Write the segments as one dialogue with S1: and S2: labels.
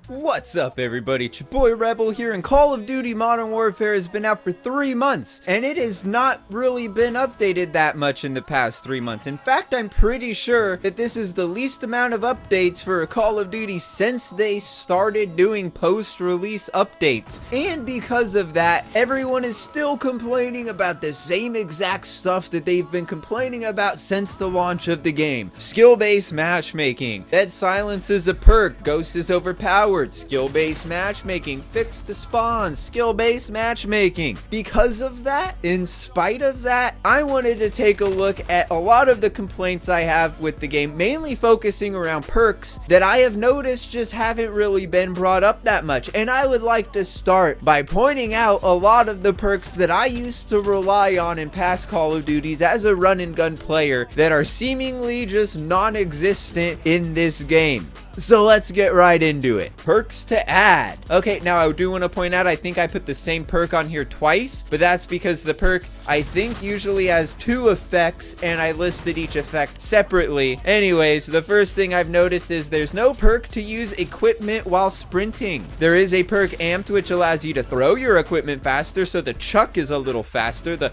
S1: What's up, everybody? It's your boy Rebel here, and Call of Duty Modern Warfare has been out for 3 months, and it has not really been updated that much in the past 3 months. In fact, I'm pretty sure that this is the least amount of updates for a Call of Duty since they started doing post-release updates. And because of that, everyone is still complaining about the same exact stuff that they've been complaining about since the launch of the game. Skill-based matchmaking. Dead Silence is a perk. Ghost is overpowered. Skill-based matchmaking. Fix the spawns. Skill-based matchmaking. Because of that, in spite of that, I wanted to take a look at a lot of the complaints I have with the game, mainly focusing around perks that I have noticed just haven't really been brought up that much. And I would like to start by pointing out a lot of the perks that I used to rely on in past Call of Duties as a run and gun player that are seemingly just non-existent in this game. So let's get right into it. Perks to add. Okay, now I do want to point out I think I put the same perk on here twice, but that's because the perk I think usually has 2 effects and I listed each effect separately. Anyways, the first thing I've noticed is there's no perk to use equipment while sprinting. There is a perk amped which allows you to throw your equipment faster, so the chuck is a little faster, the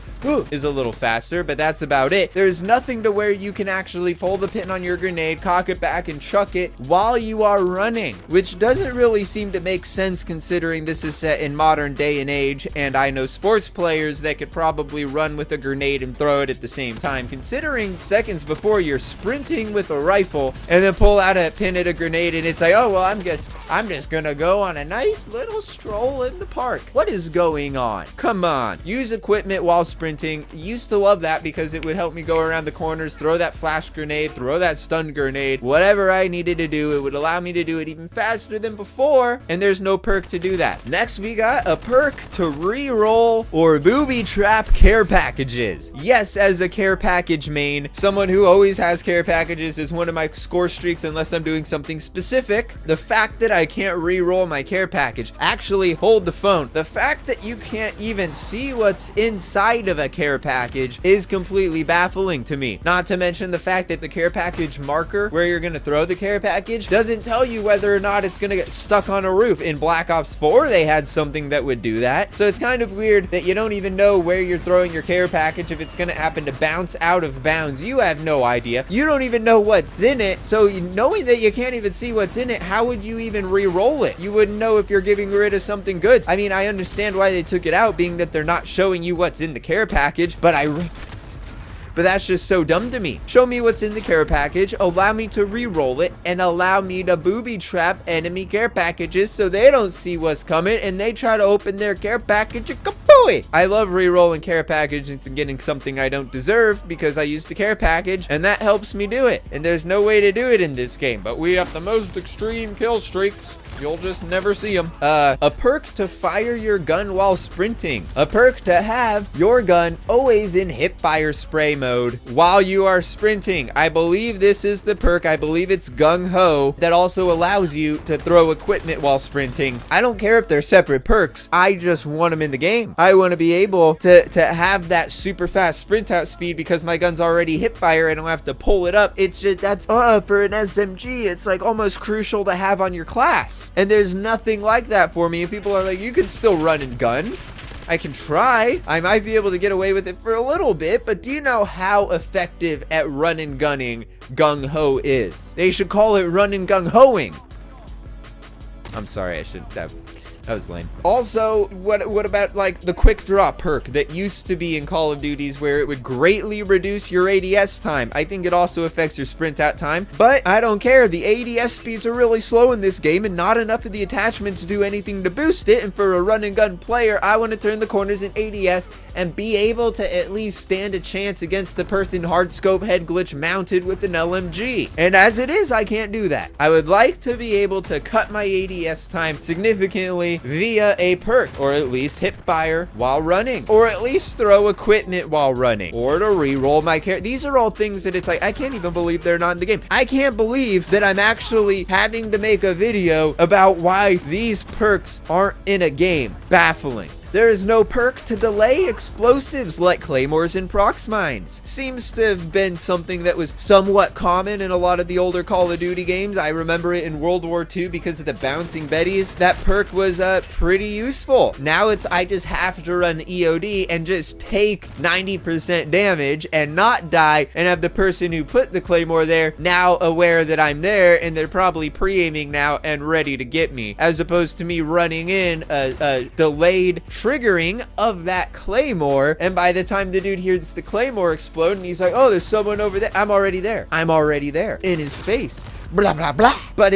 S1: is a little faster, but that's about it. There's nothing to where you can actually pull the pin on your grenade, cock it back, and chuck it while you are running, which doesn't really seem to make sense considering this is set in modern day and age, and I know sports players that could probably run with a grenade and throw it at the same time. Considering seconds before you're sprinting with a rifle and then pull out a pin at a grenade and it's like, oh well, I'm just gonna go on a nice little stroll in the park. What is going on? Come on, use equipment while sprinting. Used to love that because it would help me go around the corners, throw that flash grenade, throw that stun grenade, whatever I needed to do. It would allow me to do it even faster than before, and there's no perk to do that. Next, we got a perk to re-roll or booby trap care packages. Yes, as a care package main, someone who always has care packages is one of my score streaks unless I'm doing something specific. The fact that I can't re-roll my care package, actually hold the phone, the fact that you can't even see what's inside of a care package is completely baffling to me. Not to mention the fact that the care package marker where you're going to throw the care package doesn't tell you whether or not it's gonna get stuck on a roof. In Black Ops 4 they had something that would do that, so it's kind of weird that you don't even know where you're throwing your care package. If it's gonna happen to bounce out of bounds, you have no idea. You don't even know what's in it, so knowing that you can't even see what's in it, how would you even re-roll it? You wouldn't know if you're getting rid of something good. I mean, I understand why they took it out, being that they're not showing you what's in the care package, but that's just so dumb to me. Show me what's in the care package, allow me to re-roll it, and allow me to booby trap enemy care packages so they don't see what's coming and they try to open their care package and kapooey. I love re-rolling care packages and getting something I don't deserve because I used the care package and that helps me do it. And there's no way to do it in this game, but we have the most extreme kill streaks. You'll just never see them. A perk to fire your gun while sprinting. A perk to have your gun always in hip fire spray mode while you are sprinting. I believe this is the perk. I believe it's Gung Ho that also allows you to throw equipment while sprinting. I don't care if they're separate perks. I just want them in the game. I want to be able to have that super fast sprint out speed because my gun's already hip fire. I don't have to pull it up. It's just, that's for an SMG. It's like almost crucial to have on your class. And there's nothing like that for me. And people are like, you can still run and gun. I can try. I might be able to get away with it for a little bit, but do you know how effective at run and gunning Gung Ho is? They should call it run and gung hoing. I'm sorry, I should have. That was lame. Also, what about like the quick draw perk that used to be in Call of Duties where it would greatly reduce your ADS time? I think it also affects your sprint out time, but I don't care. The ADS speeds are really slow in this game and not enough of the attachments do anything to boost it. And for a run and gun player, I want to turn the corners in ADS and be able to at least stand a chance against the person hard scope head glitch mounted with an LMG. And as it is, I can't do that. I would like to be able to cut my ADS time significantly via a perk, or at least hip fire while running, or at least throw equipment while running, or to re-roll my character. These are all things that it's like, I can't even believe they're not in the game. I can't believe that I'm actually having to make a video about why these perks aren't in a game. Baffling. There is no perk to delay explosives like claymores and prox mines. Seems to have been something that was somewhat common in a lot of the older Call of Duty games. I remember it in World War II because of the bouncing Bettys. That perk was pretty useful. Now I just have to run EOD and just take 90% damage and not die, and have the person who put the claymore there now aware that I'm there, and they're probably pre-aiming now and ready to get me, as opposed to me running in a delayed triggering of that claymore, and by the time the dude hears the claymore explode and he's like, oh, there's someone over there, I'm already there in his face. Blah blah blah. But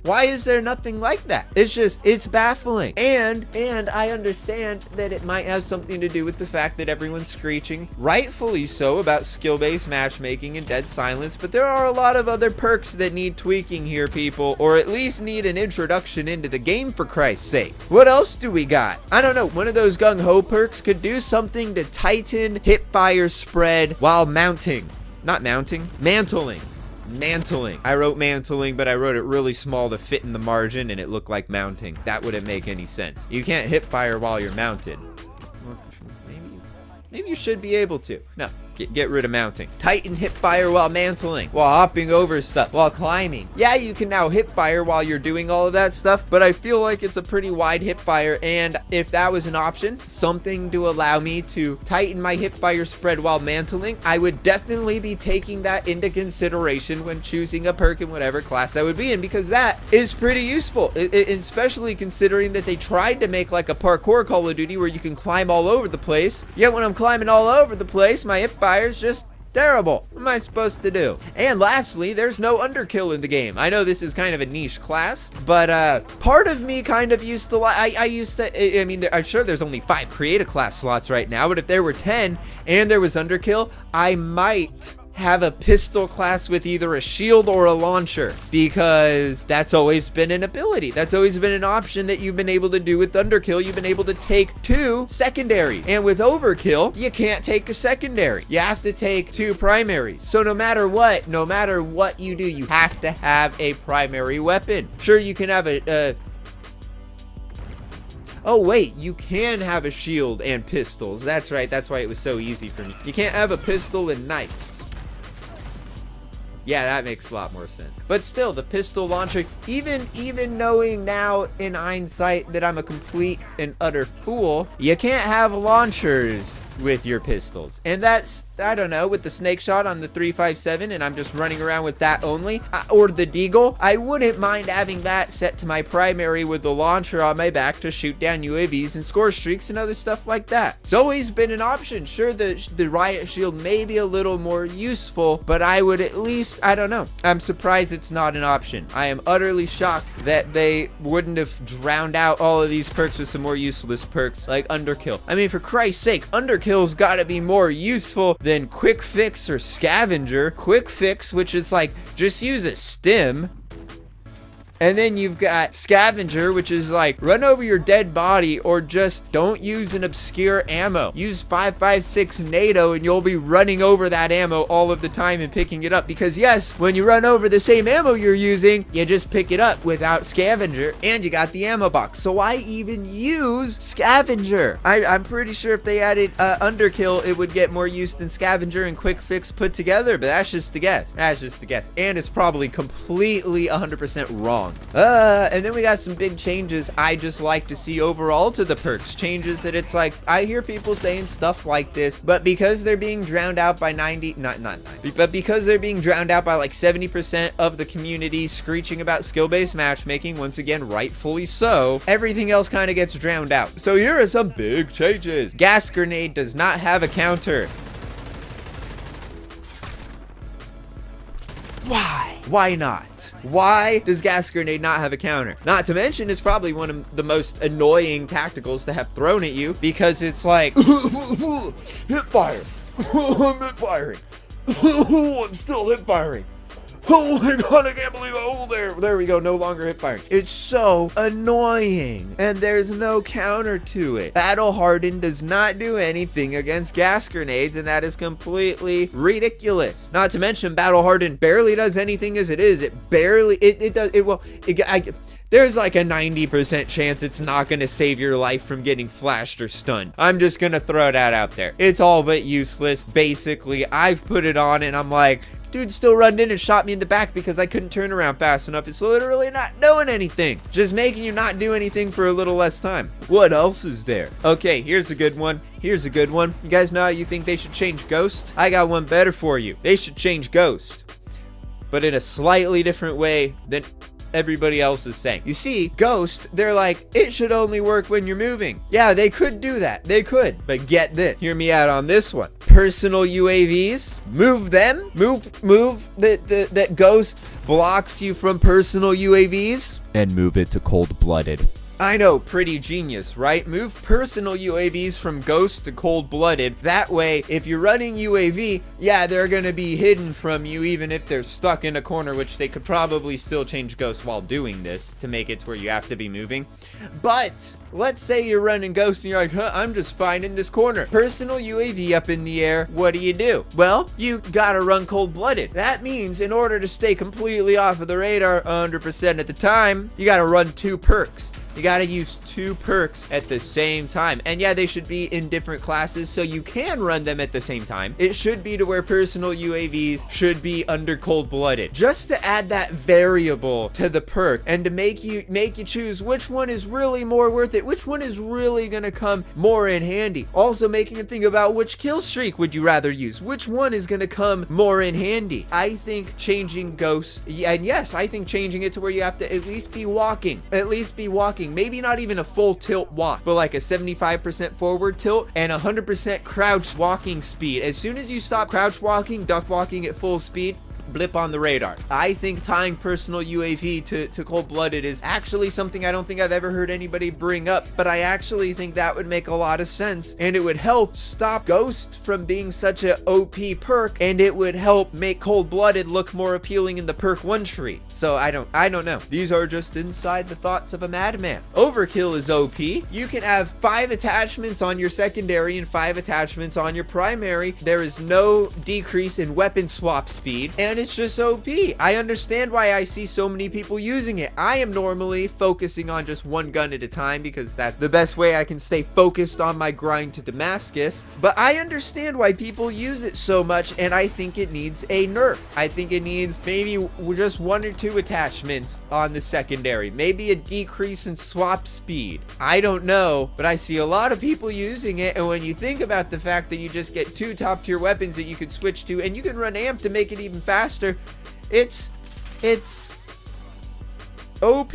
S1: why is there nothing like that? It's baffling. And I understand that it might have something to do with the fact that everyone's screeching, rightfully so, about skill-based matchmaking and dead silence, but there are a lot of other perks that need tweaking here, people, or at least need an introduction into the game, for Christ's sake. What else do we got? I don't know, one of those gung-ho perks could do something to tighten hipfire spread while mantling. I wrote mantling, but I wrote it really small to fit in the margin, and it looked like mounting. That wouldn't make any sense. You can't hip fire while you're mounted. Maybe you should be able to. No, get rid of mounting. Tighten hip fire while mantling, while hopping over stuff, while climbing. Yeah, you can now hip fire while you're doing all of that stuff, but I feel like it's a pretty wide hip fire, and if that was an option, something to allow me to tighten my hip fire spread while mantling, I would definitely be taking that into consideration when choosing a perk in whatever class I would be in, because that is pretty useful, especially considering that they tried to make like a parkour Call of Duty where you can climb all over the place. Yet when I'm climbing all over the place, my hip fire's just terrible. What am I supposed to do? And lastly, there's no underkill in the game. I know this is kind of a niche class, but part of me kind of used to I mean, I'm sure there's only 5 creative class slots right now, but if there were 10 and there was underkill, I might have a pistol class with either a shield or a launcher, because that's always been an ability. That's always been an option that you've been able to do with underkill. You've been able to take 2 secondary, and with overkill, you can't take a secondary. You have to take 2 primaries. So no matter what you do, you have to have a primary weapon. Sure, you can have oh wait, you can have a shield and pistols. That's right, that's why it was so easy for me. You can't have a pistol and knives. Yeah, that makes a lot more sense. But still, the pistol launcher, even knowing now in hindsight that I'm a complete and utter fool, you can't have launchers with your pistols. And that's, I don't know, with the snake shot on the 357 and I'm just running around with that only, or the deagle, I wouldn't mind having that set to my primary with the launcher on my back to shoot down UAVs and score streaks and other stuff like that. It's always been an option. Sure, the riot shield may be a little more useful, but I would at least, I don't know. I'm surprised it's not an option. I am utterly shocked that they wouldn't have drowned out all of these perks with some more useless perks like underkill. I mean, for Christ's sake, underkill's gotta be more useful than quick fix or scavenger. Quick fix, which is like, just use a stim. And then you've got scavenger, which is like, run over your dead body or just don't use an obscure ammo. Use 5.56 NATO and you'll be running over that ammo all of the time and picking it up. Because yes, when you run over the same ammo you're using, you just pick it up without scavenger and you got the ammo box. So why even use scavenger? I'm pretty sure if they added underkill, it would get more use than scavenger and quick fix put together, but that's just a guess. That's just a guess. And it's probably completely 100% wrong. And then we got some big changes I just like to see overall to the perks. Changes that it's like, I hear people saying stuff like this, but because they're being drowned out by but because they're being drowned out by like 70% of the community screeching about skill-based matchmaking, once again, rightfully so, everything else kind of gets drowned out. So here are some big changes. Gas grenade does not have a counter. Why? Why not? Why does gas grenade not have a counter? Not to mention, it's probably one of the most annoying tacticals to have thrown at you, because it's like, hip fire. I'm hip firing. I'm still hip firing. Oh my god, I can't believe there we go, no longer hip firing. It's so annoying, and there's no counter to it. Battle Hardened does not do anything against gas grenades, and that is completely ridiculous. Not to mention, Battle Hardened barely does anything as it is. It barely, it does, there's like a 90% chance it's not going to save your life from getting flashed or stunned. I'm just going to throw that out there. It's all but useless. Basically, I've put it on and I'm like, dude still run in and shot me in the back because I couldn't turn around fast enough. It's literally not doing anything. Just making you not do anything for a little less time. What else is there? Okay, here's a good one. Here's a good one. You guys know how you think they should change Ghost? I got one better for you. They should change Ghost, but in a slightly different way than everybody else is saying. You see, Ghost, they're like, it should only work when you're moving. Yeah, they could do that. They could. But get this. Hear me out on this one. Personal UAVs, move them. Move that Ghost blocks you from personal UAVs. And move it to cold-blooded. I know, pretty genius, right? Move personal UAVs from Ghost to cold-blooded. That way, if you're running UAV, yeah, they're gonna be hidden from you even if they're stuck in a corner, which they could probably still change Ghost while doing this to make it to where you have to be moving. But let's say you're running Ghost and you're like, I'm just fine in this corner. Personal UAV up in the air, what do? Well, you gotta run cold-blooded. That means in order to stay completely off of the radar 100% at the time, you gotta run 2 perks. You gotta use 2 perks at the same time. And yeah, they should be in different classes, so you can run them at the same time. It should be to where personal UAVs should be under cold-blooded. Just to add that variable to the perk and to make you choose which one is really more worth it, which one is really gonna come more in handy. Also making you think about which kill streak would you rather use, which one is gonna come more in handy. I think changing Ghost, and yes, I think changing it to where you have to at least be walking, maybe not even a full tilt walk, but like a 75% forward tilt and 100% crouch walking speed. As soon as you stop crouch walking, duck walking at full speed, blip on the radar. I think tying personal UAV to cold-blooded is actually something I don't think I've ever heard anybody bring up, but I actually think that would make a lot of sense, and it would help stop Ghost from being such a OP perk, and it would help make cold-blooded look more appealing in the perk 1 tree. So I don't know. These are just inside the thoughts of a madman. Overkill is OP. You can have 5 attachments on your secondary and 5 attachments on your primary. There is no decrease in weapon swap speed, and it's just OP. I understand why I see so many people using it. I am normally focusing on just 1 gun at a time because that's the best way I can stay focused on my grind to Damascus. But I understand why people use it so much, and I think it needs a nerf. I think it needs maybe just 1 or 2 attachments on the secondary. Maybe a decrease in swap speed. I don't know, but I see a lot of people using it, and when you think about the fact that you just get 2 top tier weapons that you could switch to, and you can run amp to make it even faster, it's OP.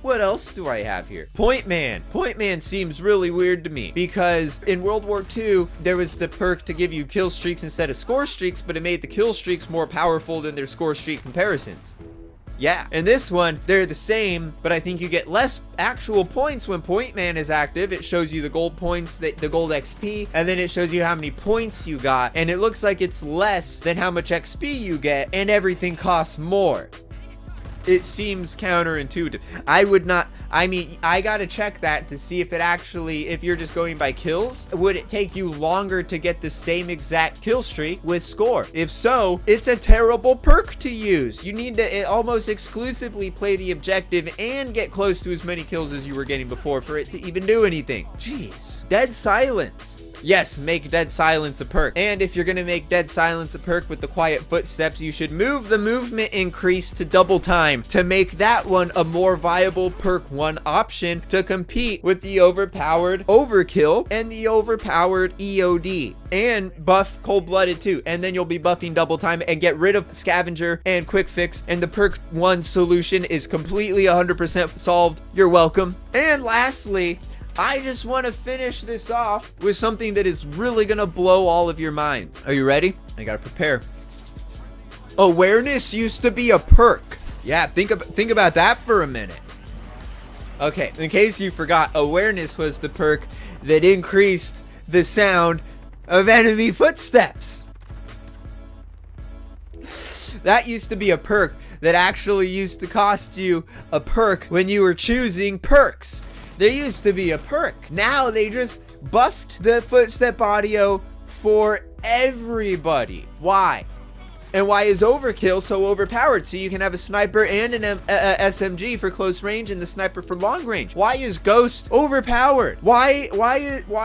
S1: What else do I have here? Point Man. Point Man seems really weird to me because in World War II, there was the perk to give you kill streaks instead of score streaks, but it made the kill streaks more powerful than their score streak comparisons. Yeah, in this one, they're the same, but I think you get less actual points when Point Man is active. It shows you the gold points, the gold XP, and then it shows you how many points you got, and it looks like it's less than how much XP you get, and everything costs more. It seems counterintuitive. I gotta check that to see if it actually, if you're just going by kills, would it take you longer to get the same exact kill streak with score? If so, it's a terrible perk to use. You need to almost exclusively play the objective and get close to as many kills as you were getting before for it to even do anything. Jeez. Dead Silence. Yes, make Dead Silence a perk. And if you're gonna make Dead Silence a perk with the Quiet Footsteps, you should move the movement increase to double time to make that one a more viable perk 1 option to compete with the Overpowered Overkill and the Overpowered EOD. And buff Cold-Blooded too. And then you'll be buffing double time and get rid of Scavenger and Quick Fix, and the perk 1 solution is completely 100% solved. You're welcome. And lastly, I just want to finish this off with something that is really going to blow all of your minds. Are you ready? I got to prepare. Awareness used to be a perk. Yeah, think about that for a minute. Okay, in case you forgot, awareness was the perk that increased the sound of enemy footsteps. That used to be a perk that actually used to cost you a perk when you were choosing perks. There used to be a perk. Now they just buffed the footstep audio for everybody. Why? And why is overkill so overpowered? So you can have a sniper and an SMG for close range and the sniper for long range. Why is ghost overpowered? Why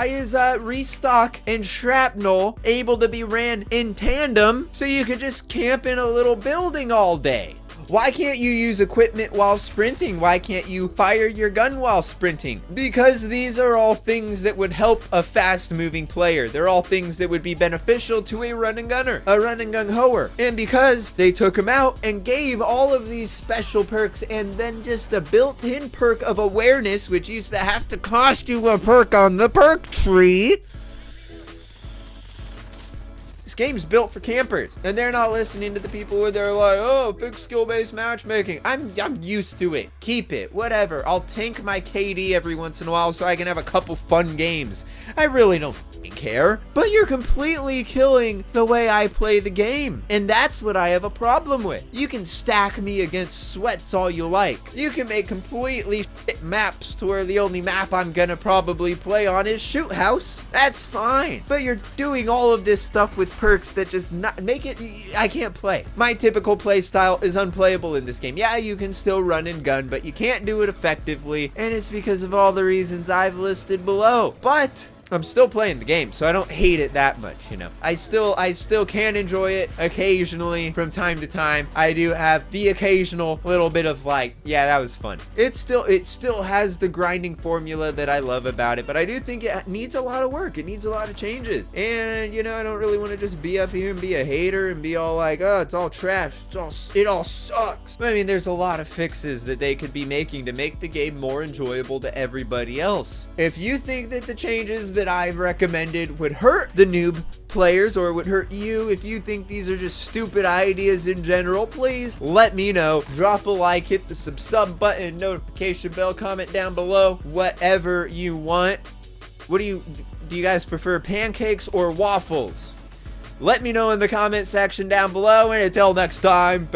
S1: is restock and shrapnel able to be ran in tandem so you could just camp in a little building all day? Why can't you use equipment while sprinting? Why can't you fire your gun while sprinting? Because these are all things that would help a fast-moving player. They're all things that would be beneficial to a run and gunner, a run and gun hoer. And because they took them out and gave all of these special perks and then just the built-in perk of awareness, which used to have to cost you a perk on the perk tree. This game's built for campers, and they're not listening to the people where they're like, oh, fix skill-based matchmaking. I'm used to it. Keep it. Whatever. I'll tank my KD every once in a while so I can have a couple fun games. I really don't care. But you're completely killing the way I play the game, and that's what I have a problem with. You can stack me against sweats all you like. You can make completely shit maps to where the only map I'm gonna probably play on is Shoot House. That's fine. But you're doing all of this stuff with perks that just not make it. I can't play. My typical play style is unplayable in this game. Yeah, you can still run and gun, but you can't do it effectively, and it's because of all the reasons I've listed below. But I'm still playing the game, so I don't hate it that much, you know. I still can enjoy it occasionally from time to time. I do have the occasional little bit of like, yeah, that was fun. It still has the grinding formula that I love about it, but I do think it needs a lot of work. It needs a lot of changes. And, you know, I don't really want to just be up here and be a hater and be all like, oh, it's all trash. It all sucks. I mean, there's a lot of fixes that they could be making to make the game more enjoyable to everybody else. If you think that the changes that I've recommended would hurt the noob players or would hurt you, if you think these are just stupid ideas in general, please let me know. Drop a like, hit the sub button, notification bell, comment down below, whatever you want. Do you guys prefer pancakes or waffles? Let me know in the comment section down below, and until next time, bye.